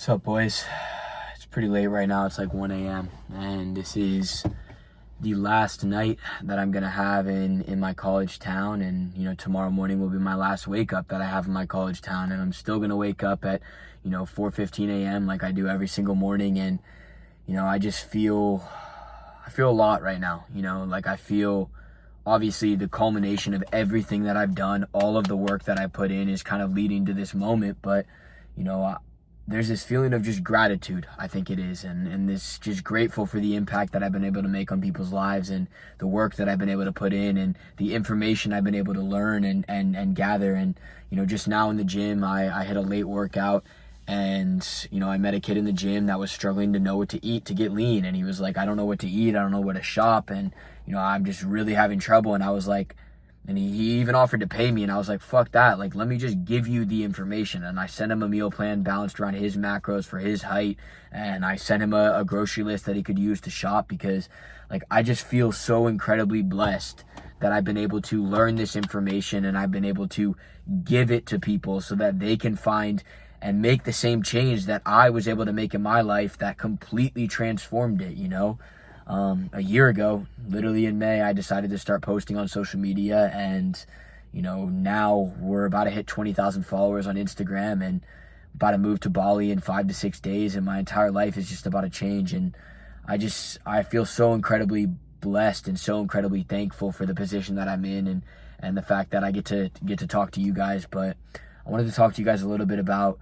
What's up, boys? It's pretty late right now. It's like 1 a.m. and this is the last night that I'm gonna have in my college town. And tomorrow morning will be my last wake up that I have in my college town. And I'm still gonna wake up at 4:15 a.m. like I do every single morning. And I just feel a lot right now. Like I feel obviously the culmination of everything that I've done, all of the work that I put in is kind of leading to this moment. But there's this feeling of just gratitude, I think it is, and this just grateful for the impact that I've been able to make on people's lives and the work that I've been able to put in and the information I've been able to learn and gather. And just now in the gym, I hit a late workout, and I met a kid in the gym that was struggling to know what to eat to get lean, and he was like, I don't know what to eat, I don't know where to shop, and I'm just really having trouble. And I was like, and he even offered to pay me, and I was like, fuck that. Like, let me just give you the information. And I sent him a meal plan balanced around his macros for his height. And I sent him a grocery list that he could use to shop, because like, I just feel so incredibly blessed that I've been able to learn this information and I've been able to give it to people so that they can find and make the same change that I was able to make in my life that completely transformed it. A year ago, literally in May, I decided to start posting on social media, and now we're about to hit 20,000 followers on Instagram and about to move to Bali in 5 to 6 days, and my entire life is just about to change. And I feel so incredibly blessed and so incredibly thankful for the position that I'm in and the fact that I get to talk to you guys. But I wanted to talk to you guys a little bit about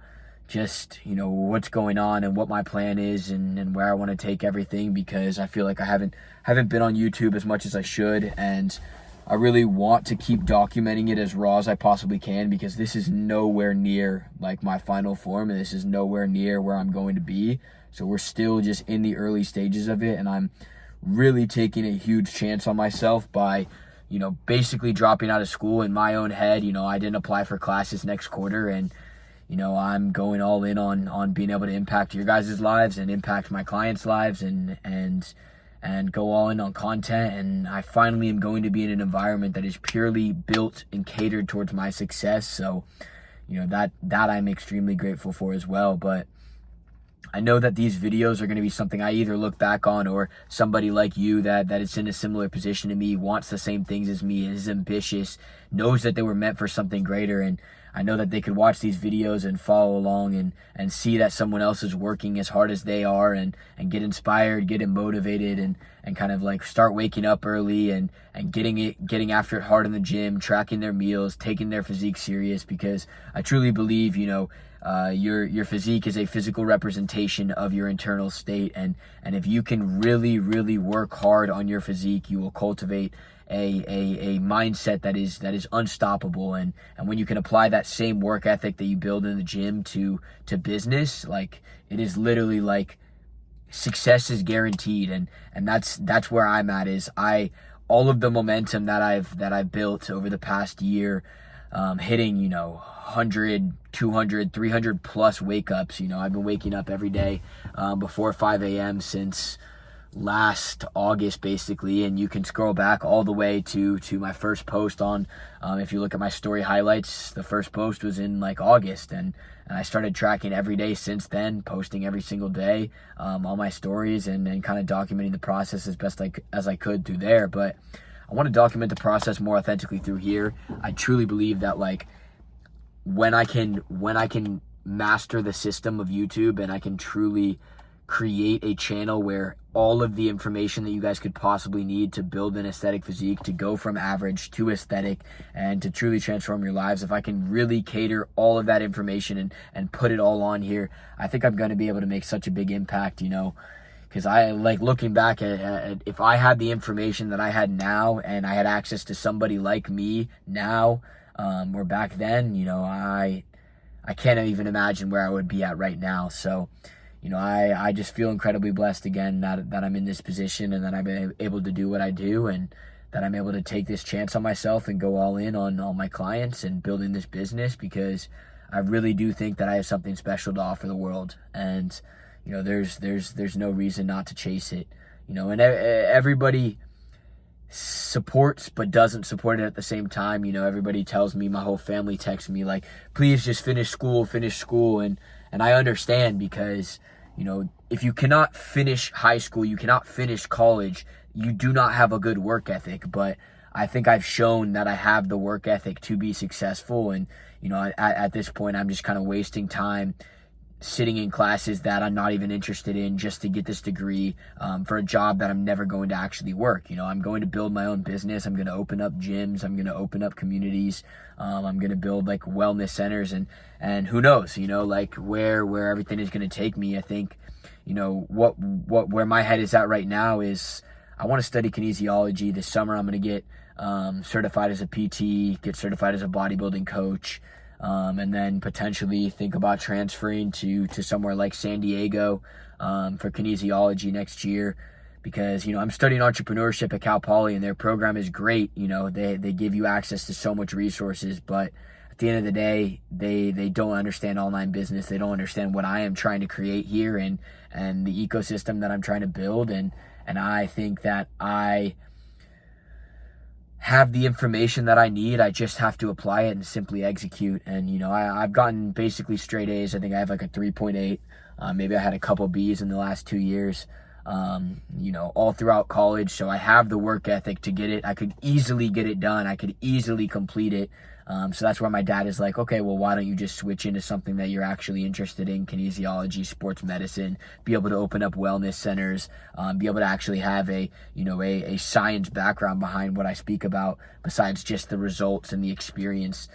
just what's going on and what my plan is and where I want to take everything, because I feel like I haven't been on YouTube as much as I should, and I really want to keep documenting it as raw as I possibly can, because this is nowhere near like my final form, and this is nowhere near where I'm going to be. So we're still just in the early stages of it, and I'm really taking a huge chance on myself by basically dropping out of school in my own head. I didn't apply for classes next quarter, and I'm going all in on being able to impact your guys' lives and impact my clients' lives and go all in on content. And I finally am going to be in an environment that is purely built and catered towards my success. So, that I'm extremely grateful for as well. But I know that these videos are going to be something I either look back on, or somebody like you that is in a similar position to me, wants the same things as me, is ambitious, knows that they were meant for something greater. And I know that they could watch these videos and follow along and see that someone else is working as hard as they are and get inspired, get motivated, and kind of like start waking up early and getting after it hard in the gym, tracking their meals, taking their physique serious, because I truly believe, your physique is a physical representation of your internal state. And if you can really, really work hard on your physique, you will cultivate a mindset that is unstoppable. And when you can apply that same work ethic that you build in the gym to business, like, it is literally like success is guaranteed. And that's where I'm at. Is all of the momentum that I've built over the past year, hitting 100, 200, 300 plus wake ups. I've been waking up every day before 5 a.m. since last August, basically. And you can scroll back all the way to my first post on, if you look at my story highlights, the first post was in like August, and I started tracking every day since then, posting every single day on my stories and kind of documenting the process as best as I could through there. But I want to document the process more authentically through here. I truly believe that like when I can master the system of YouTube, and I can truly create a channel where all of the information that you guys could possibly need to build an aesthetic physique, to go from average to aesthetic, and to truly transform your lives, if I can really cater all of that information and put it all on here, I think I'm going to be able to make such a big impact, because I like looking back at if I had the information that I had now, and I had access to somebody like me now, or back then, I can't even imagine where I would be at right now. So I just feel incredibly blessed again that I'm in this position, and that I've been able to do what I do, and that I'm able to take this chance on myself and go all in on all my clients and building this business, because I really do think that I have something special to offer the world. And there's no reason not to chase it. And everybody supports but doesn't support it at the same time. You know, everybody tells me, my whole family texts me like, please just finish school. And I understand, because, you know, if you cannot finish high school, you cannot finish college, you do not have a good work ethic. But I think I've shown that I have the work ethic to be successful. And, you know, at this point, I'm just kind of wasting time sitting in classes that I'm not even interested in just to get this degree, for a job that I'm never going to actually work. You know, I'm going to build my own business. I'm going to open up gyms. I'm going to open up communities. I'm going to build like wellness centers, and who knows, you know, like where everything is going to take me. I think, you know, where my head is at right now is I want to study kinesiology. This summer, I'm going to get certified as a PT, get certified as a bodybuilding coach. And then potentially think about transferring to somewhere like San Diego for kinesiology next year, because, you know, I'm studying entrepreneurship at Cal Poly, and their program is great. You know, they give you access to so much resources, but at the end of the day, they don't understand online business. They don't understand what I am trying to create here, and the ecosystem that I'm trying to build. And I think that I have the information that I need. I just have to apply it and simply execute. And, you know, I've gotten basically straight A's. I think I have like a 3.8. Maybe I had a couple B's in the last 2 years, you know, all throughout college. So I have the work ethic to get it. I could easily get it done. I could easily complete it. So that's where my dad is like, okay, well, why don't you just switch into something that you're actually interested in, kinesiology, sports medicine, be able to open up wellness centers, be able to actually have a science background behind what I speak about, besides just the results and the experience.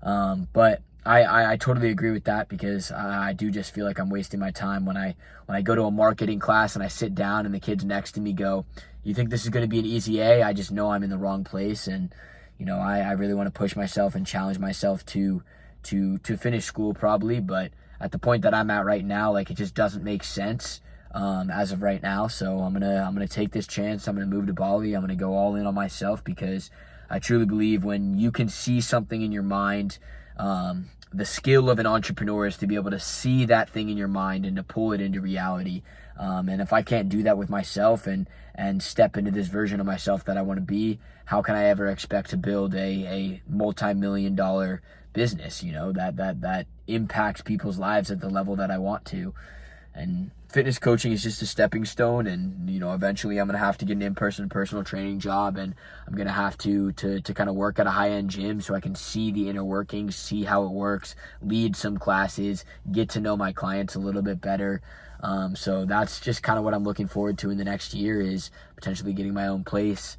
But I totally agree with that, because I do just feel like I'm wasting my time when I go to a marketing class and I sit down and the kids next to me go, you think this is going to be an easy A? I just know I'm in the wrong place. And, you know, I really want to push myself and challenge myself to finish school probably. But at the point that I'm at right now, like, it just doesn't make sense as of right now. So I'm gonna take this chance. I'm gonna move to Bali. I'm gonna go all in on myself, because I truly believe when you can see something in your mind, the skill of an entrepreneur is to be able to see that thing in your mind and to pull it into reality. And if I can't do that with myself and step into this version of myself that I want to be, how can I ever expect to build a multi-million-dollar business, you know, that impacts people's lives at the level that I want to? And fitness coaching is just a stepping stone. And, you know, eventually I'm going to have to get an in-person personal training job, and I'm going to have to kind of work at a high-end gym so I can see the inner workings, see how it works, lead some classes, get to know my clients a little bit better. So that's just kind of what I'm looking forward to in the next year, is potentially getting my own place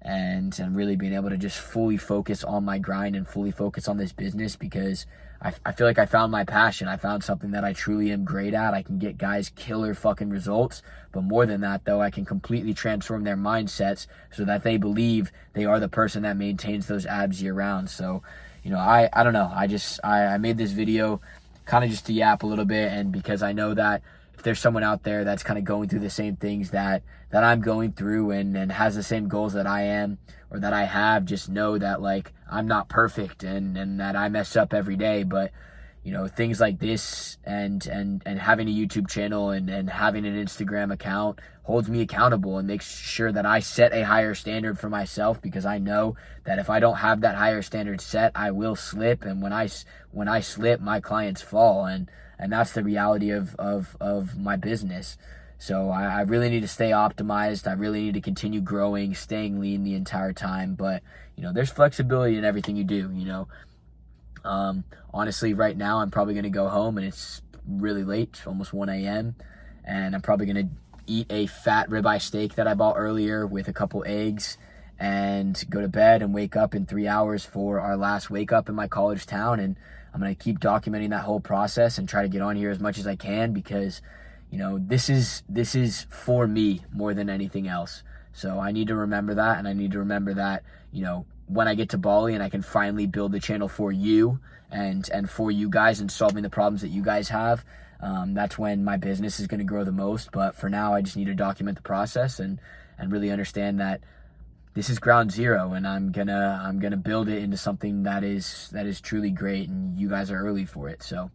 and really being able to just fully focus on my grind and fully focus on this business, because I feel like I found my passion. I found something that I truly am great at. I can get guys killer fucking results, but more than that, though, I can completely transform their mindsets so that they believe they are the person that maintains those abs year round. So, you know, I don't know. I made this video kind of just to yap a little bit, and because I know that if there's someone out there that's kind of going through the same things that I'm going through and has the same goals that I am or that I have, just know that, like, I'm not perfect and that I mess up every day. But, you know, things like this and having a YouTube channel and having an Instagram account holds me accountable and makes sure that I set a higher standard for myself, because I know that if I don't have that higher standard set, I will slip. And when I slip, my clients fall. And that's the reality of my business. So I really need to stay optimized. I really need to continue growing, staying lean the entire time. But, you know, there's flexibility in everything you do, you know. Honestly, right now, I'm probably going to go home, and it's really late, it's almost 1 a.m. And I'm probably going to eat a fat ribeye steak that I bought earlier with a couple eggs and go to bed and wake up in 3 hours for our last wake up in my college town. And I'm going to keep documenting that whole process and try to get on here as much as I can, because, you know, this is for me more than anything else. So I need to remember that, and I need to remember that, you know, when I get to Bali and I can finally build the channel for you and for you guys and solving the problems that you guys have, that's when my business is going to grow the most. But for now, I just need to document the process and really understand that this is ground zero, and I'm gonna build it into something that is truly great, and you guys are early for it. So,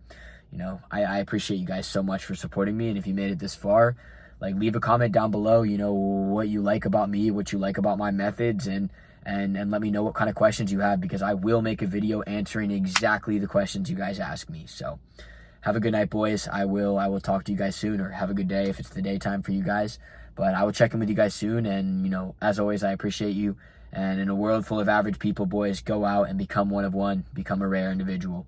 you know, I appreciate you guys so much for supporting me, and if you made it this far, like leave a comment down below, you know, what you like about me, what you like about my methods, and let me know what kind of questions you have, because I will make a video answering exactly the questions you guys ask me. So have a good night, boys. I will talk to you guys soon, or have a good day if it's the daytime for you guys. But I will check in with you guys soon. And, you know, as always, I appreciate you. And in a world full of average people, boys, go out and become one of one. Become a rare individual.